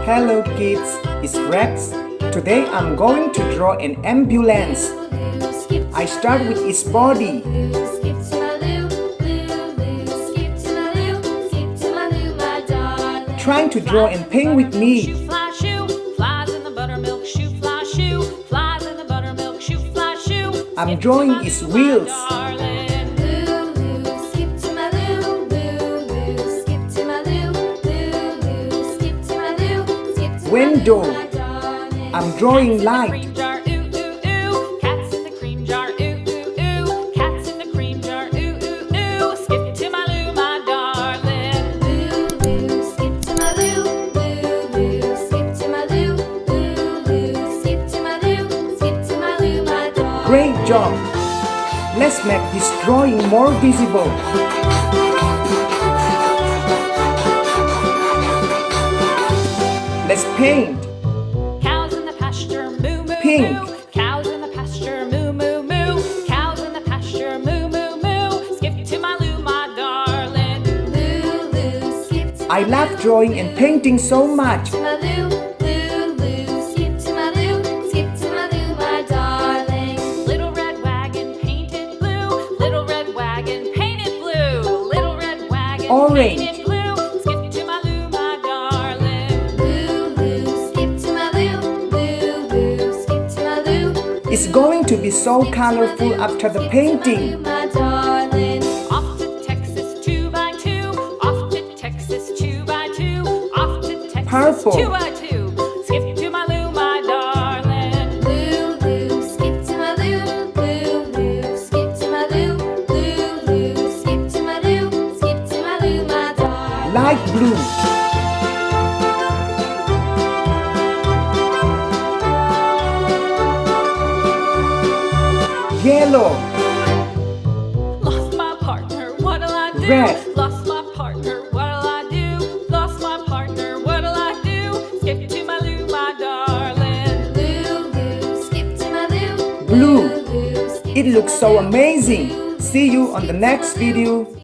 Hello kids, it's Rex. Today I'm going to draw an ambulance. I start with its body. Trying to draw and paint with me. I'm drawing its wheels. Window. I'm drawing light. Great job! Let's make this drawing more visible. Let's paint. Cows in the pasture, moo moo Pink. moo. Cows in the pasture, moo moo moo. Cows in the pasture, moo moo moo. Skip to my loo, my darling. Loo loo, skip to my I love drawing and painting so much. to my loo, loo loo. Skip to my loo, skip to my loo, my darling. Little red wagon painted blue. Little red wagon painted blue. Little red wagon Orange. painted blue. Skip to my loo, my darling. Loo loo, skip to my loo, loo loo. Skip to my loo. It's going to be so colorful after the painting. My darling. Off to Texas 2x2. Off to Texas 2x2. Off to Texas Purple. 2x2. Skip to my loo, my darling. Loo loo, skip to my loo. Loo loo, skip to my loo. Loo loo, skip to my loo. Skip to my loo, my darling. Light blue. Yellow. Lost my partner, what'll I do? Red. Lost my partner, what'll I do? Lost my partner, what'll I do? Skip to my loo, my darling. Loo loo, skip to my loo. Blue. Loo loo, skip It to looks my so loo. amazing. See you on the next video.